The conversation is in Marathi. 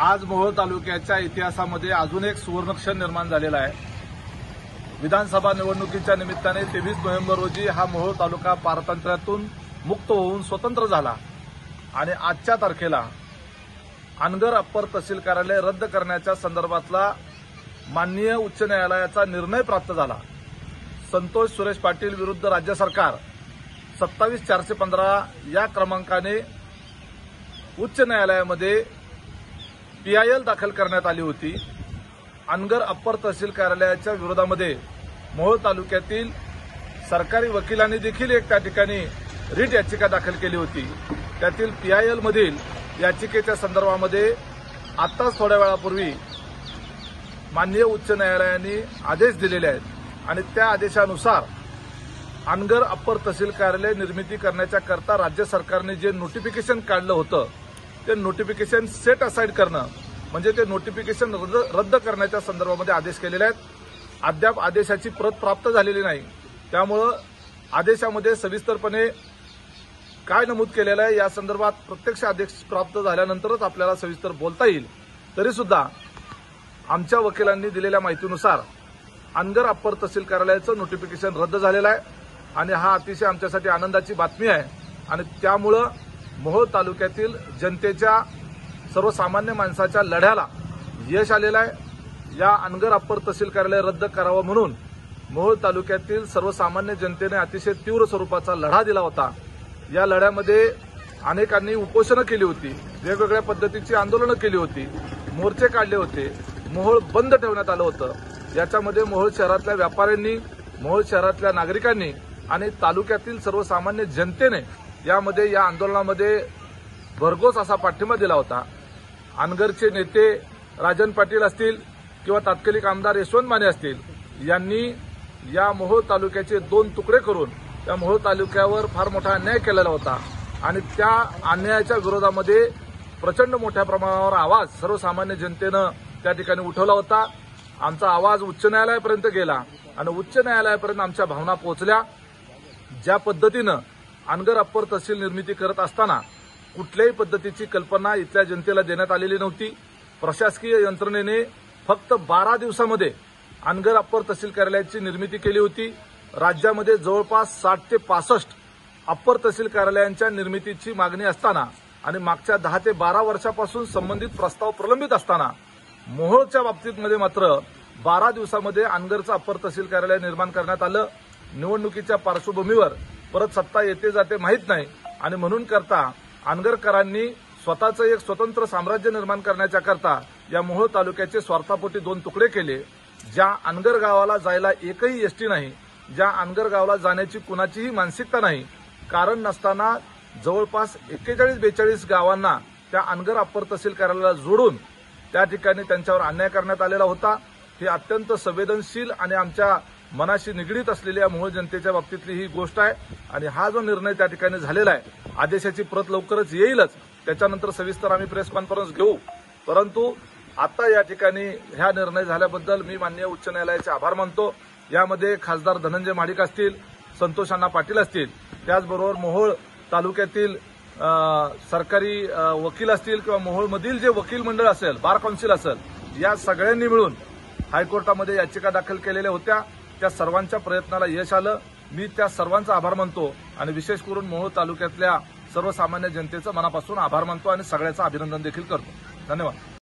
आज मोहोळ तालुक्याच्या इतिहासामध्ये अजून एक सुवर्णक्षर निर्माण झालेला आहे। विधानसभा निवडणुकीच्या निमित्ताने 23 नोव्हेंबर रोजी हा मोहोळ तालुका पारतंत्र्यातून मुक्त होऊन स्वतंत्र झाला आणि आजच्या तारखेला अनगर अप्पर तहसील कार्यालय रद्द करण्याच्या संदर्भातला माननीय उच्च न्यायालयाचा निर्णय प्राप्त झाला। संतोष सुरेश पाटील विरुद्ध राज्य सरकार 27/415 या क्रमांकाने उच्च न्यायालयामध्ये PIL दाखल करण्यात आली होती। अनगर अप्पर तहसील कार्यालयाच्या विरोधामध्ये मोहोळ तालुक्यातील सरकारी वकिलांनी देखील एक त्या ठिकाणी रिट याचिका दाखल केली होती। त्यातील PIL मधील याचिकेच्या संदर्भामध्ये आत्ताच थोड्या वेळापूर्वी माननीय उच्च न्यायालयाने आदेश दिलेले आहेत आणि त्या आदेशानुसार अनगर अप्पर तहसील कार्यालय निर्मिती करण्याच्या करता राज्य सरकारने जे नोटिफिकेशन काढलं होतं ते नोटिफिकेशन सेट असाइड करणं म्हणजे ते नोटिफिकेशन रद्द करण्याच्या संदर्भामध्ये आदेश केलेले आहेत। अद्याप आदेशाची प्रत प्राप्त झालेली नाही, त्यामुळे आदेशामध्ये सविस्तरपणे काय नमूद केलेलं आहे या संदर्भात प्रत्यक्ष आदेश प्राप्त झाल्यानंतरच आपल्याला सविस्तर बोलता येईल। तरी सुद्धा आमच्या वकिलांनी दिलेल्या माहितीनुसार अनगर अप्पर तहसील कार्यालयाचं नोटिफिकेशन रद्द झालेलं आहे आणि हा अतिशय आमच्यासाठी आनंदाची बातमी आहे आणि त्यामुळे मोहोळ तालुक्यातील जनतेच्या सर्वसामान्य माणसाच्या लढ्याला यश आलेलं आहे। या अनगर अप्पर तहसील कार्यालय रद्द करावं म्हणून मोहोळ तालुक्यातील सर्वसामान्य जनतेने अतिशय तीव्र स्वरूपाचा लढा दिला होता। या लढ्यामध्ये अनेकांनी उपोषणं केली होती, वेगवेगळ्या पद्धतीची आंदोलनं केली होती, मोर्चे काढले होते, मोहोळ बंद ठेवण्यात आलं होतं। याच्यामध्ये मोहोळ शहरातल्या व्यापाऱ्यांनी, मोहोळ शहरातल्या नागरिकांनी आणि तालुक्यातील सर्वसामान्य जनतेने यामध्ये या आंदोलनामध्ये भरघोस असा पाठिंबा दिला होता। अनगरचे नेते राजन पाटील असतील किंवा तात्कालिक आमदार यशवंत माने असतील यांनी या मोहोळ तालुक्याचे 2 तुकडे करून त्या मोहोळ तालुक्यावर फार मोठा अन्याय केलेला होता आणि त्या अन्यायाच्या विरोधामध्ये प्रचंड मोठ्या प्रमाणावर आवाज सर्वसामान्य जनतेनं त्या ठिकाणी उठवला होता। आमचा आवाज उच्च न्यायालयापर्यंत गेला आणि उच्च न्यायालयापर्यंत आमच्या भावना पोहोचल्या। ज्या पद्धतीनं अनगर अप्पर तहसील निर्मिती करत असताना कुठल्याही पद्धतीची कल्पना इथल्या जनतेला देण्यात आलेली नव्हती। प्रशासकीय यंत्रणेने फक्त 12 दिवसामध्ये अनगर अप्पर तहसील कार्यालयाची निर्मिती केली होती। राज्यामध्ये जवळपास 60 ते 65 अप्पर तहसील कार्यालयांच्या निर्मितीची मागणी असताना आणि मागच्या 10 ते 12 वर्षापासून संबंधित प्रस्ताव प्रलंबित असताना मोहोळच्या बाबतीत मात्र 12 दिवसामध्ये अनगरचं अप्पर तहसील कार्यालय निर्माण करण्यात आलं। निवडणुकीच्या पार्श्वभूमीवर परत सत्ता येते जाते माहीत नाही आणि म्हणून करता अनगरकरांनी स्वतःचं एक स्वतंत्र साम्राज्य निर्माण करण्याच्या करता या मोहोळ तालुक्याचे स्वार्थापोटी 2 तुकडे केले। ज्या अनगर गावाला जायला एकही एसटी नाही, ज्या अनगर गावाला जाण्याची कुणाचीही मानसिकता नाही, कारण नसताना जवळपास 41-42 गावांना त्या अनगर अप्पर तहसील कार्यालयाला जोडून त्या ठिकाणी त्यांच्यावर अन्याय करण्यात आलेला होता। ही अत्यंत संवेदनशील आणि आमच्या मनाशी निगडीत असलेल्या मोहोळ जनतेच्या बाबतीतली ही गोष्ट आहे आणि हा जो निर्णय त्या ठिकाणी झालेला आहे, आदेशाची प्रत लवकरच येईलच, त्याच्यानंतर सविस्तर आम्ही प्रेस कॉन्फरन्स घेऊ। परंतु आता या ठिकाणी ह्या निर्णय झाल्याबद्दल मी माननीय उच्च न्यायालयाचे आभार मानतो। यामध्ये खासदार धनंजय महाडिक असतील, संतोष अण्णा पाटील असतील, त्याचबरोबर मोहोळ तालुक्यातील सरकारी वकील असतील किंवा मोहोळमधील जे वकील मंडळ असेल, बार काउन्सिल असेल, या सगळ्यांनी मिळून हायकोर्टामध्ये याचिका दाखल केलेल्या होत्या। त्या सर्वांच्या प्रयत्नाला यश आलं। मी त्या सर्वांचा आभार मानतो आणि विशेष करून मोहोळ तालुक्यातल्या सर्वसामान्य जनतेचं मनापासून आभार मानतो आणि सगळ्याचं अभिनंदन देखील करतो। धन्यवाद।